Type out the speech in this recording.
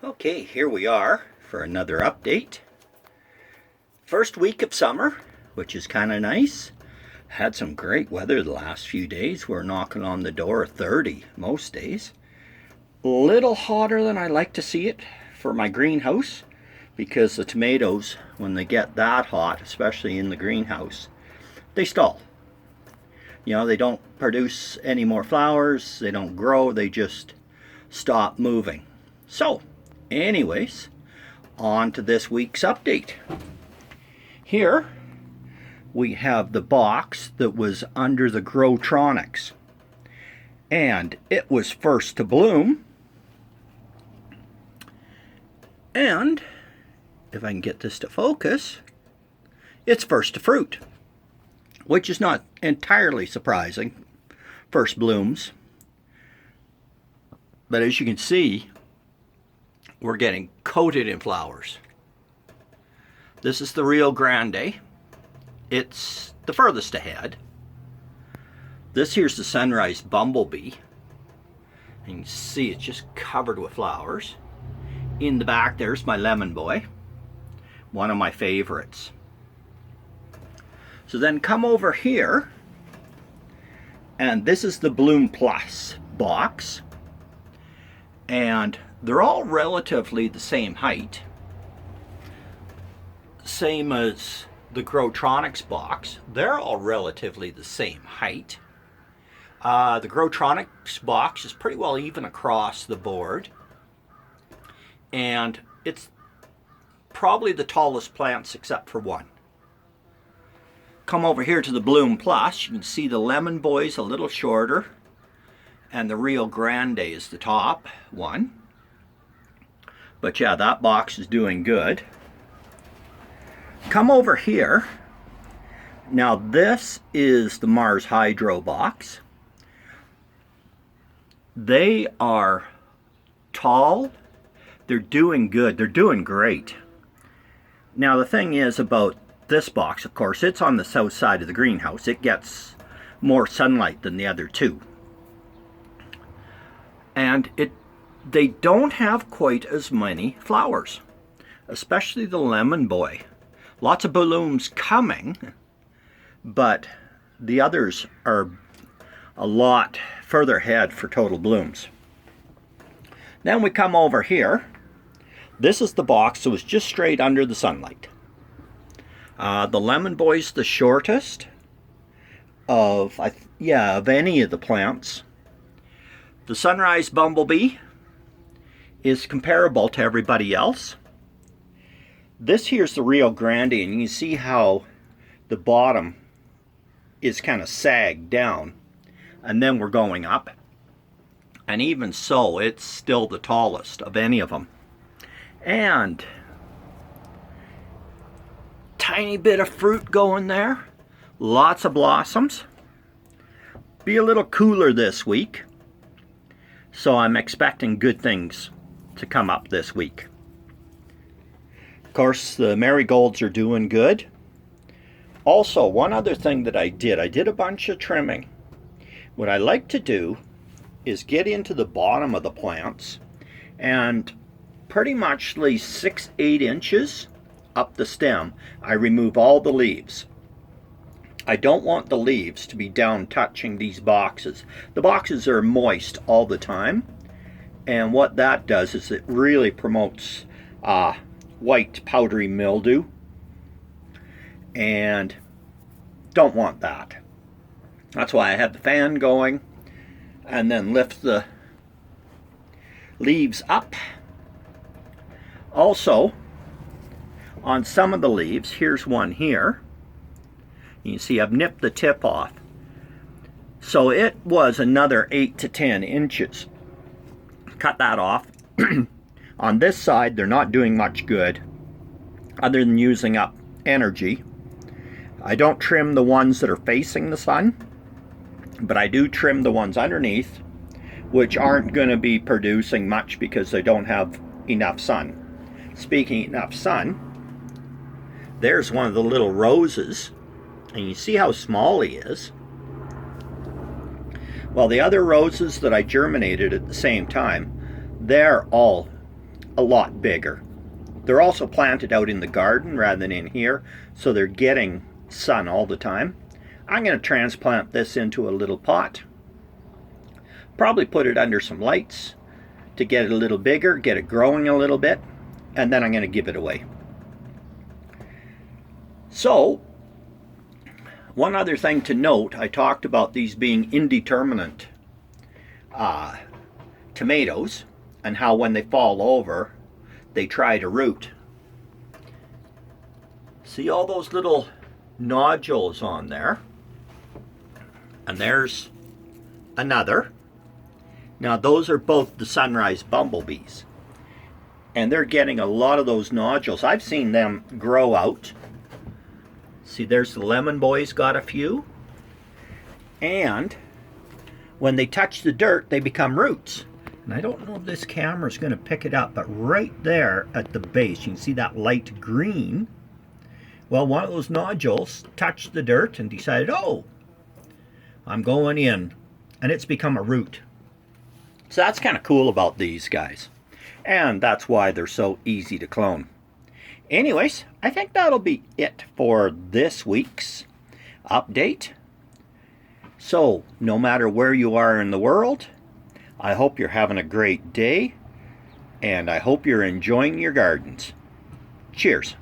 Okay, here we are for another update. First week of summer, which is kind of nice. Had some great weather the last few days. We're knocking on the door of 30 most days. A little hotter than I like to see it for my greenhouse, because the tomatoes, when they get that hot, especially in the greenhouse, they stall. You know, they don't produce any more flowers, they don't grow, they just stop moving. So, anyways, on to this week's update. Here we have the box that was under the Growtronics, and it was first to bloom, and if I can get this to focus, it's first to fruit, which is not entirely surprising. First blooms, but as you can see, we're getting coated in flowers. This is the Rio Grande. It's the furthest ahead. This here's the Sunrise Bumblebee. And you can see it's just covered with flowers. In the back there's my Lemon Boy, one of my favorites. So then come over here, and this is the Bloom Plus box. And they're all relatively the same height. Same as the Growtronics box. They're all relatively the same height. The Growtronics box is pretty well even across the board. And it's probably the tallest plants except for one. Come over here to the Bloom Plus. You can see the Lemon Boy's a little shorter, and the Rio Grande is the top one. But yeah, that box is doing good. Come over here. Now this is the Mars Hydro box. They are tall. They're doing good. They're doing great. Now the thing is about this box, of course, it's on the south side of the greenhouse. It gets more sunlight than the other two. And they don't have quite as many flowers, especially the Lemon Boy. Lots of blooms coming, but the others are a lot further ahead for total blooms. Then we come over here. This is the box that was just straight under the sunlight. The Lemon Boy's the shortest of any of the plants. The Sunrise Bumblebee is comparable to everybody else. This here's the Rio Grande, and you can see how the bottom is kind of sagged down, and then we're going up. And even so, it's still the tallest of any of them. And tiny bit of fruit going there. Lots of blossoms. Be a little cooler this week, so I'm expecting good things to come up this week. Of course, the marigolds are doing good. Also, one other thing that I did a bunch of trimming. What I like to do is get into the bottom of the plants and pretty much 6-8 inches up the stem, I remove all the leaves. I don't want the leaves to be down touching these boxes. The boxes are moist all the time, and what that does is it really promotes white powdery mildew, and don't want that. That's why I have the fan going and then lift the leaves up. Also, on some of the leaves, here's one here, you can see I've nipped the tip off. So it was another 8 to 10 inches. Cut that off. On this side, they're not doing much good other than using up energy. I don't trim the ones that are facing the sun, but I do trim the ones underneath, which aren't going to be producing much because they don't have enough sun. Speaking of enough sun, there's one of the little roses, and you see how small he is. Well, the other roses that I germinated at the same time, they're all a lot bigger. They're also planted out in the garden rather than in here, so they're getting sun all the time. I'm going to transplant this into a little pot. Probably put it under some lights to get it a little bigger, get it growing a little bit, and then I'm going to give it away. So, one other thing to note, I talked about these being indeterminate tomatoes, and how when they fall over, they try to root. See all those little nodules on there? And there's another. Now those are both the sunrise bumblebees. And they're getting a lot of those nodules. I've seen them grow out. See, there's the lemon boy's got a few. And when they touch the dirt, they become roots. And I don't know if this camera is going to pick it up, but right there at the base, you can see that light green. Well, one of those nodules touched the dirt and decided, oh, I'm going in. And it's become a root. So that's kind of cool about these guys. And that's why they're so easy to clone. Anyways, I think that'll be it for this week's update. So, no matter where you are in the world, I hope you're having a great day, and I hope you're enjoying your gardens. Cheers.